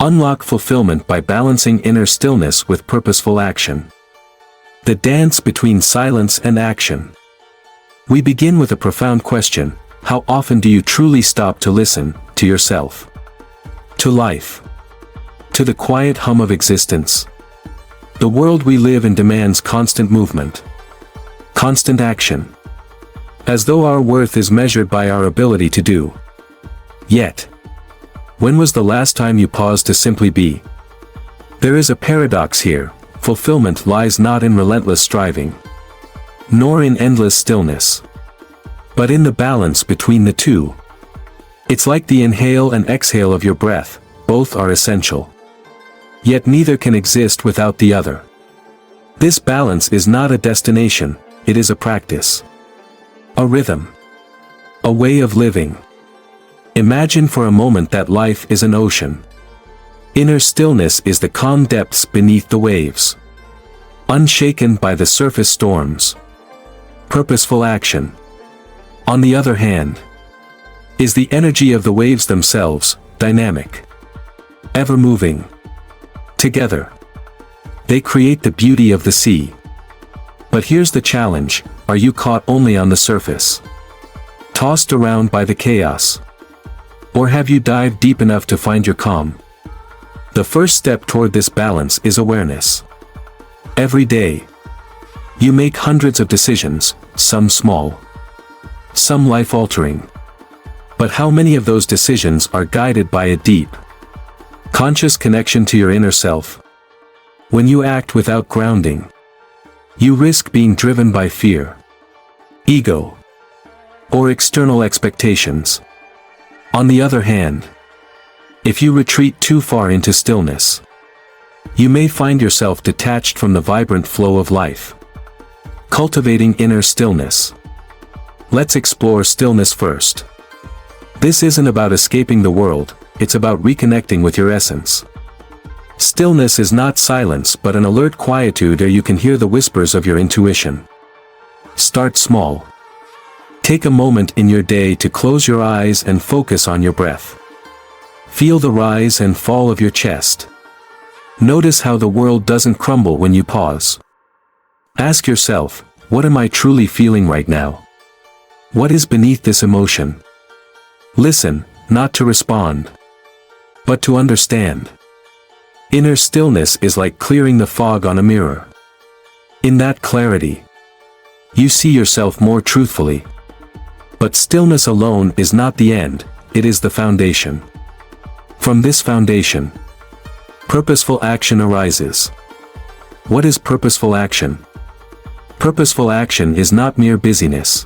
Unlock fulfillment by balancing inner stillness with purposeful action. The dance between silence and action. We begin with a profound question: how often do you truly stop to listen to yourself? To life? To the quiet hum of existence? The world we live in demands constant movement, constant action, as though our worth is measured by our ability to do. Yet, when was the last time you paused to simply be? There is a paradox here. Fulfillment lies not in relentless striving, nor in endless stillness, but in the balance between the two. It's like the inhale and exhale of your breath, both are essential. Yet neither can exist without the other. This balance is not a destination, it is a practice. A rhythm. A way of living. Imagine for a moment that life is an ocean. Inner stillness is the calm depths beneath the waves, unshaken by the surface storms. Purposeful action, on the other hand, is the energy of the waves themselves, dynamic, ever-moving. Together, they create the beauty of the sea. But here's the challenge: are you caught only on the surface, tossed around by the chaos? Or have you dived deep enough to find your calm? The first step toward this balance is awareness. Every day, you make hundreds of decisions, some small, some life-altering. But how many of those decisions are guided by a deep, conscious connection to your inner self? When you act without grounding, you risk being driven by fear, ego, or external expectations. On the other hand, if you retreat too far into stillness, you may find yourself detached from the vibrant flow of life. Cultivating inner stillness. Let's explore stillness first. This isn't about escaping the world, it's about reconnecting with your essence. Stillness is not silence but an alert quietude where you can hear the whispers of your intuition. Start small. Take a moment in your day to close your eyes and focus on your breath. Feel the rise and fall of your chest. Notice how the world doesn't crumble when you pause. Ask yourself, what am I truly feeling right now? What is beneath this emotion? Listen, not to respond, but to understand. Inner stillness is like clearing the fog on a mirror. In that clarity, you see yourself more truthfully. But stillness alone is not the end, it is the foundation. From this foundation, purposeful action arises. What is purposeful action? Purposeful action is not mere busyness.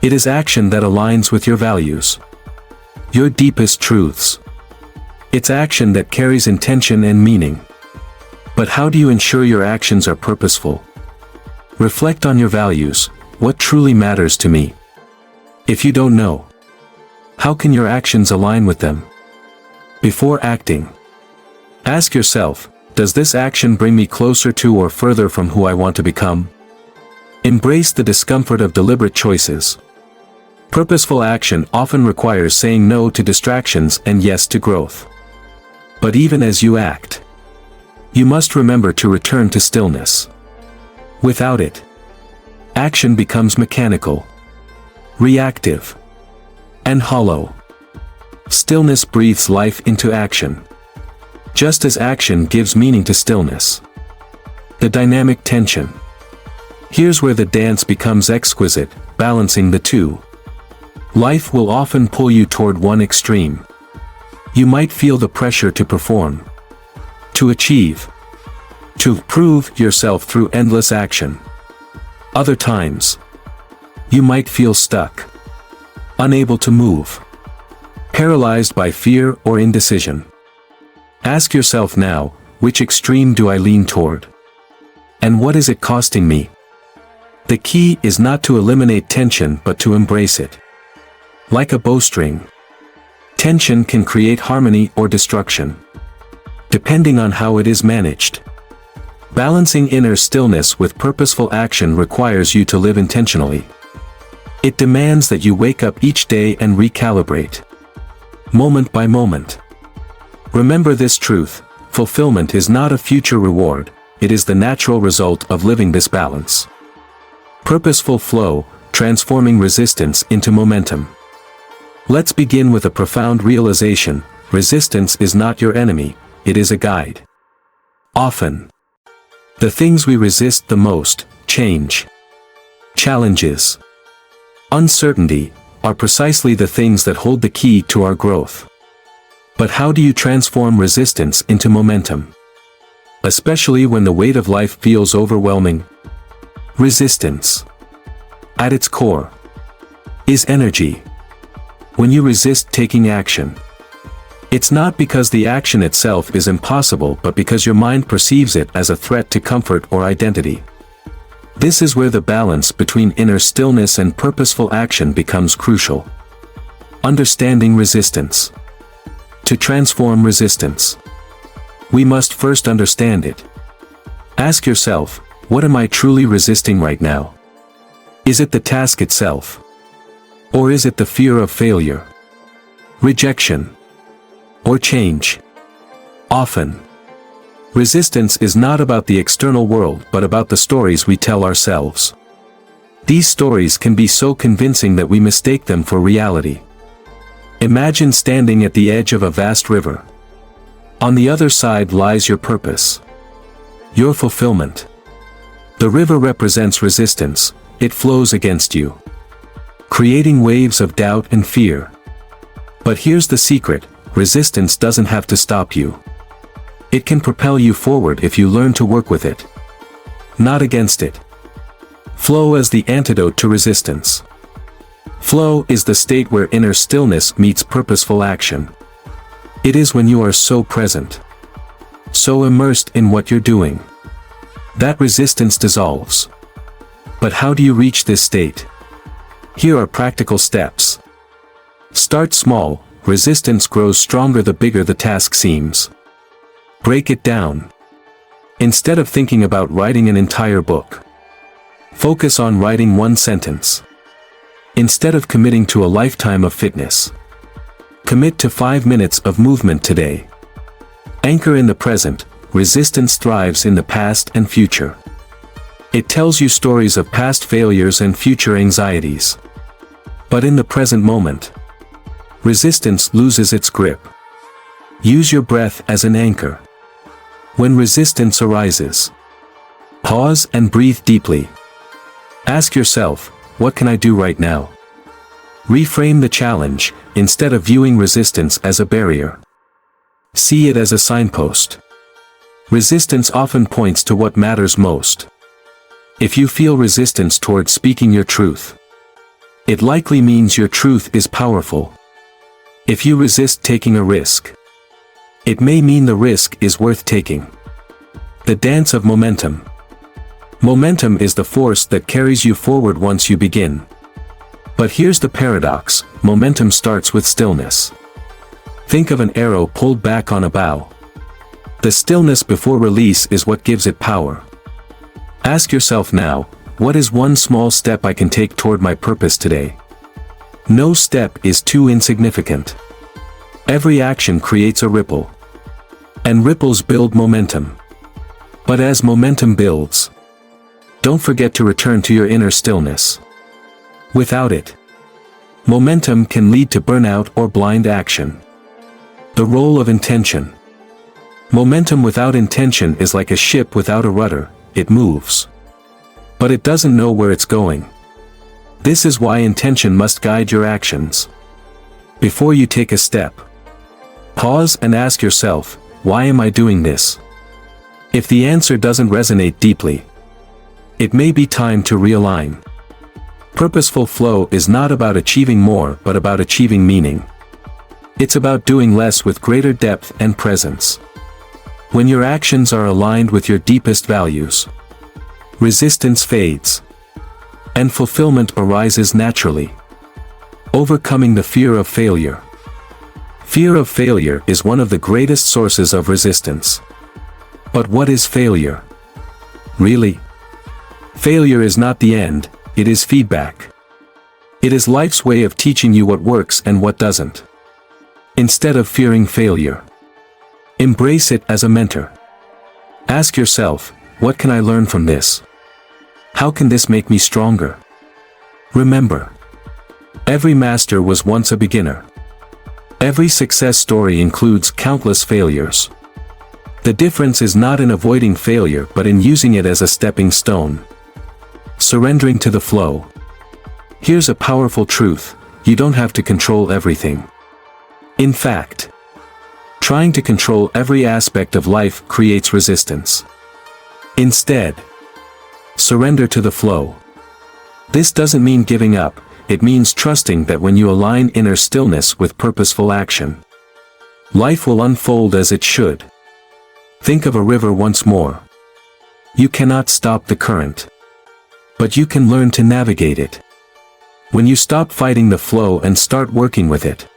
It is action that aligns with your values, your deepest truths. It's action that carries intention and meaning. But how do you ensure your actions are purposeful? Reflect on your values. What truly matters to me? If you don't know, how can your actions align with them? Before acting, ask yourself, does this action bring me closer to or further from who I want to become? Embrace the discomfort of deliberate choices. Purposeful action often requires saying no to distractions and yes to growth. But even as you act, you must remember to return to stillness. Without it, action becomes mechanical, reactive, and hollow. Stillness breathes life into action, just as action gives meaning to stillness. The dynamic tension. Here's where the dance becomes exquisite, balancing the two. Life will often pull you toward one extreme. You might feel the pressure to perform, to achieve, to prove yourself through endless action. Other times, you might feel stuck, unable to move, paralyzed by fear or indecision. Ask yourself now, which extreme do I lean toward? And what is it costing me? The key is not to eliminate tension but to embrace it. Like a bowstring, tension can create harmony or destruction, depending on how it is managed. Balancing inner stillness with purposeful action requires you to live intentionally. It demands that you wake up each day and recalibrate, moment by moment. Remember this truth: fulfillment is not a future reward, it is the natural result of living this balance. Purposeful flow, transforming resistance into momentum. Let's begin with a profound realization: resistance is not your enemy, it is a guide. Often, the things we resist the most, change, challenges, uncertainty, are precisely the things that hold the key to our growth. But how do you transform resistance into momentum? Especially when the weight of life feels overwhelming. Resistance, at its core, is energy. When you resist taking action, it's not because the action itself is impossible, but because your mind perceives it as a threat to comfort or identity. This is where the balance between inner stillness and purposeful action becomes crucial. Understanding resistance. To transform resistance, we must first understand it. Ask yourself, what am I truly resisting right now? Is it the task itself? Or is it the fear of failure, rejection, or change? Often, resistance is not about the external world but about the stories we tell ourselves. These stories can be so convincing that we mistake them for reality. Imagine standing at the edge of a vast river. On the other side lies your purpose, your fulfillment. The river represents resistance, it flows against you, creating waves of doubt and fear. But here's the secret: resistance doesn't have to stop you. It can propel you forward if you learn to work with it, not against it. Flow as the antidote to resistance. Flow is the state where inner stillness meets purposeful action. It is when you are so present, so immersed in what you're doing, that resistance dissolves. But how do you reach this state? Here are practical steps. Start small. Resistance grows stronger the bigger the task seems. Break it down. Instead of thinking about writing an entire book, focus on writing one sentence. Instead of committing to a lifetime of fitness, commit to 5 minutes of movement today. Anchor in the present. Resistance thrives in the past and future. It tells you stories of past failures and future anxieties. But in the present moment, resistance loses its grip. Use your breath as an anchor. When resistance arises, pause and breathe deeply. Ask yourself, what can I do right now? Reframe the challenge. Instead of viewing resistance as a barrier, see it as a signpost. Resistance often points to what matters most. If you feel resistance toward speaking your truth, it likely means your truth is powerful. If you resist taking a risk, it may mean the risk is worth taking. The dance of momentum. Momentum is the force that carries you forward once you begin. But here's the paradox: momentum starts with stillness. Think of an arrow pulled back on a bow. The stillness before release is what gives it power. Ask yourself now, what is one small step I can take toward my purpose today? No step is too insignificant. Every action creates a ripple, and ripples build momentum. But as momentum builds, don't forget to return to your inner stillness. Without it, momentum can lead to burnout or blind action. The role of intention. Momentum without intention is like a ship without a rudder. It moves, but it doesn't know where it's going. This is why intention must guide your actions. Before you take a step, pause and ask yourself, why am I doing this? If the answer doesn't resonate deeply, it may be time to realign. Purposeful flow is not about achieving more but about achieving meaning. It's about doing less with greater depth and presence. When your actions are aligned with your deepest values, resistance fades, and fulfillment arises naturally. Overcoming the fear of failure. Fear of failure is one of the greatest sources of resistance. But what is failure? Really? Failure is not the end, it is feedback. It is life's way of teaching you what works and what doesn't. Instead of fearing failure, Embrace it as a mentor. Ask yourself, what can I learn from this? How can this make me stronger? Remember, every master was once a beginner. Every success story includes countless failures. The difference is not in avoiding failure but in using it as a stepping stone. Surrendering to the flow. Here's a powerful truth: you don't have to control everything. In fact, trying to control every aspect of life creates resistance. Instead, surrender to the flow. This doesn't mean giving up, it means trusting that when you align inner stillness with purposeful action, life will unfold as it should. Think of a river once more. You cannot stop the current, but you can learn to navigate it. When you stop fighting the flow and start working with it,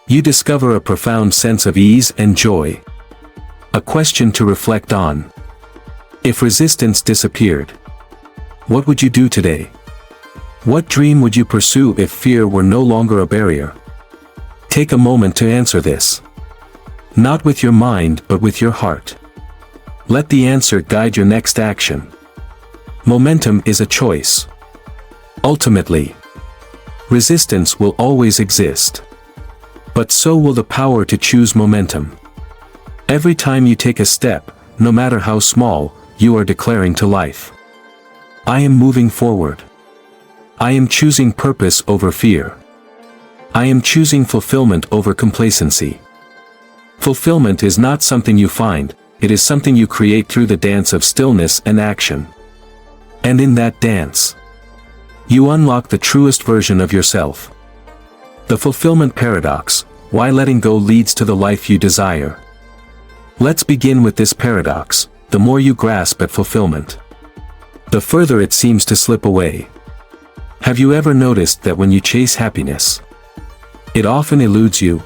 you discover a profound sense of ease and joy. A question to reflect on: if resistance disappeared, what would you do today? What dream would you pursue if fear were no longer a barrier? Take a moment to answer this. Not with your mind but with your heart. Let the answer guide your next action. Momentum is a choice. Ultimately, resistance will always exist. But so will the power to choose momentum. Every time you take a step, no matter how small, you are declaring to life: I am moving forward. I am choosing purpose over fear. I am choosing fulfillment over complacency. Fulfillment is not something you find, it is something you create through the dance of stillness and action. And in that dance, you unlock the truest version of yourself. The fulfillment paradox: why letting go leads to the life you desire. Let's begin with this paradox: the more you grasp at fulfillment, the further it seems to slip away. Have you ever noticed that when you chase happiness, it often eludes you?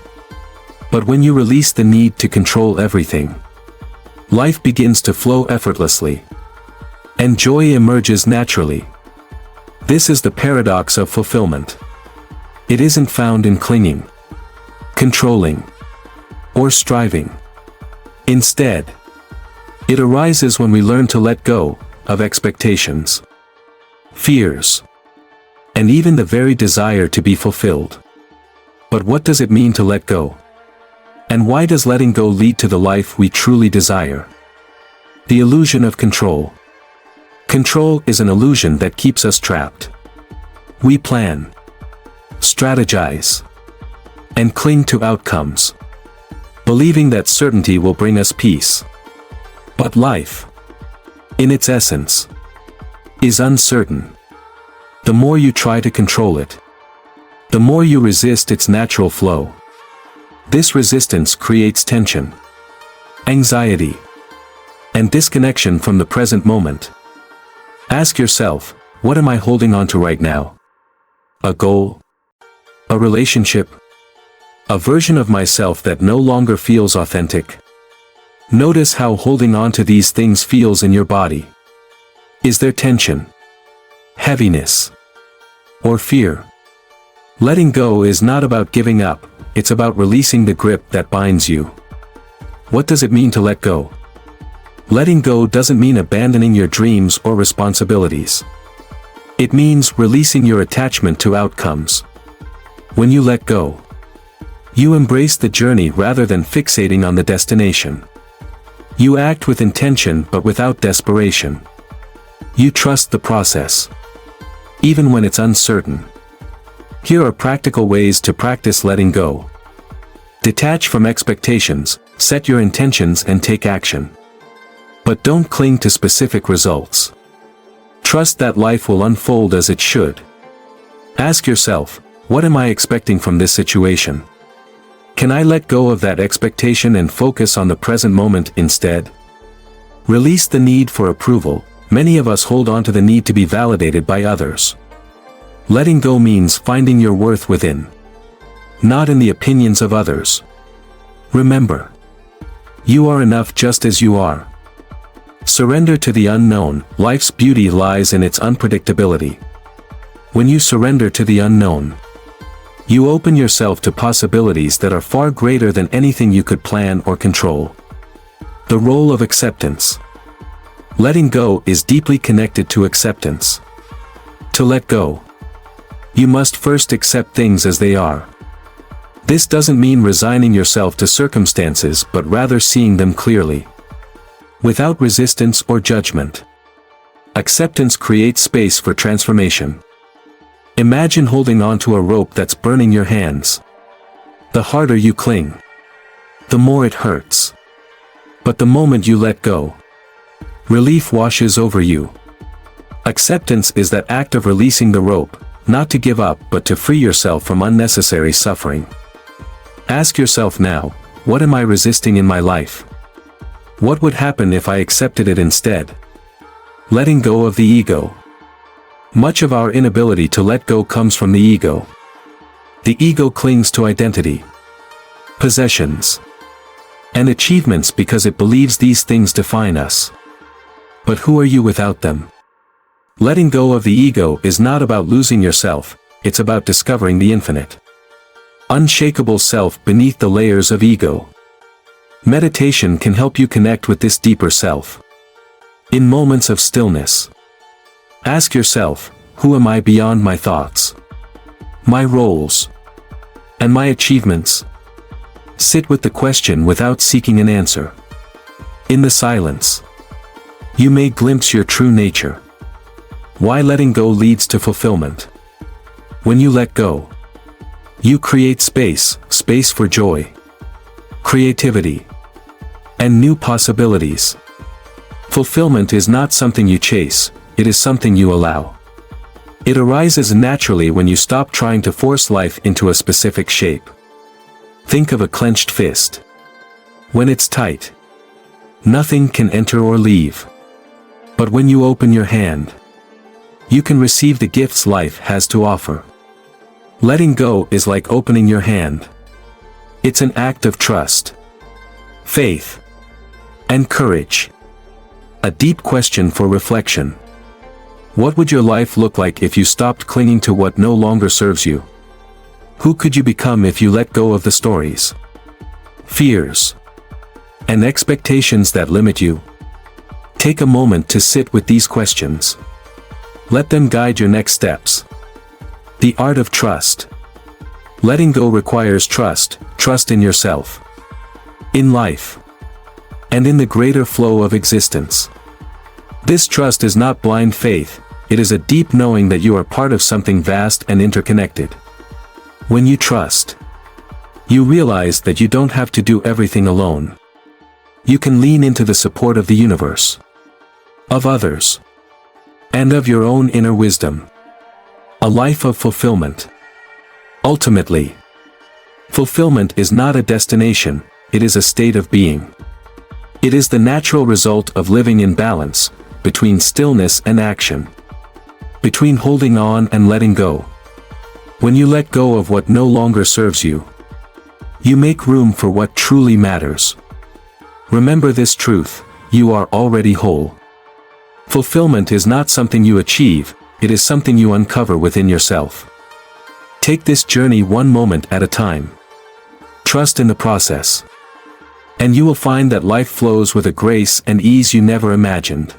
But when you release the need to control everything, life begins to flow effortlessly, and joy emerges naturally. This is the paradox of fulfillment. It isn't found in clinging, controlling, or striving. Instead, it arises when we learn to let go of expectations, fears, and even the very desire to be fulfilled. But what does it mean to let go? And why does letting go lead to the life we truly desire? The illusion of control. Control is an illusion that keeps us trapped. We plan, strategize, and cling to outcomes, believing that certainty will bring us peace. But life, in its essence, is uncertain. The more you try to control it, the more you resist its natural flow. This resistance creates tension, anxiety, and disconnection from the present moment. Ask yourself, what am I holding on to right now? A goal? A relationship? A version of myself that no longer feels authentic? Notice how holding on to these things feels in your body. Is there tension, heaviness, or fear? Letting go is not about giving up, it's about releasing the grip that binds you. What does it mean to let go? Letting go doesn't mean abandoning your dreams or responsibilities. It means releasing your attachment to outcomes. When you let go, you embrace the journey rather than fixating on the destination. You act with intention but without desperation. You trust the process, even when it's uncertain. Here are practical ways to practice letting go. Detach from expectations, set your intentions and take action. But don't cling to specific results. Trust that life will unfold as it should. Ask yourself, what am I expecting from this situation? Can I let go of that expectation and focus on the present moment instead? Release the need for approval. Many of us hold on to the need to be validated by others. Letting go means finding your worth within, not in the opinions of others. Remember, you are enough just as you are. Surrender to the unknown. Life's beauty lies in its unpredictability. When you surrender to the unknown, You open yourself to possibilities that are far greater than anything you could plan or control. The role of acceptance. Letting go is deeply connected to acceptance. To let go, you must first accept things as they are. This doesn't mean resigning yourself to circumstances, but rather seeing them clearly, without resistance or judgment. Acceptance creates space for transformation. Imagine holding onto a rope that's burning your hands. The harder you cling, the more it hurts. But the moment you let go, relief washes over you. Acceptance is that act of releasing the rope, not to give up but to free yourself from unnecessary suffering. Ask yourself now, what am I resisting in my life? What would happen if I accepted it instead? Letting go of the ego. Much of our inability to let go comes from the ego. The ego clings to identity, possessions, and achievements because it believes these things define us. But who are you without them? Letting go of the ego is not about losing yourself, it's about discovering the infinite, unshakable self beneath the layers of ego. Meditation can help you connect with this deeper self. In moments of stillness, ask yourself, who am I beyond my thoughts, my roles, and my achievements? Sit with the question without seeking an answer. In the silence, you may glimpse your true nature. Why letting go leads to fulfillment. When you let go, you create space for joy, creativity, and new possibilities. Fulfillment is not something you chase, it is something you allow. It arises naturally when you stop trying to force life into a specific shape. Think of a clenched fist. When it's tight, nothing can enter or leave. But when you open your hand, you can receive the gifts life has to offer. Letting go is like opening your hand. It's an act of trust, faith, and courage. A deep question for reflection. What would your life look like if you stopped clinging to what no longer serves you? Who could you become if you let go of the stories, fears, and expectations that limit you? Take a moment to sit with these questions. Let them guide your next steps. The art of trust. Letting go requires trust in yourself, in life, and in the greater flow of existence. This trust is not blind faith, it is a deep knowing that you are part of something vast and interconnected. When you trust, you realize that you don't have to do everything alone. You can lean into the support of the universe, of others, and of your own inner wisdom. A life of fulfillment. Ultimately, fulfillment is not a destination, it is a state of being. It is the natural result of living in balance, between stillness and action, between holding on and letting go. When you let go of what no longer serves you, you make room for what truly matters. Remember this truth, you are already whole. Fulfillment is not something you achieve, it is something you uncover within yourself. Take this journey one moment at a time. Trust in the process, and you will find that life flows with a grace and ease you never imagined.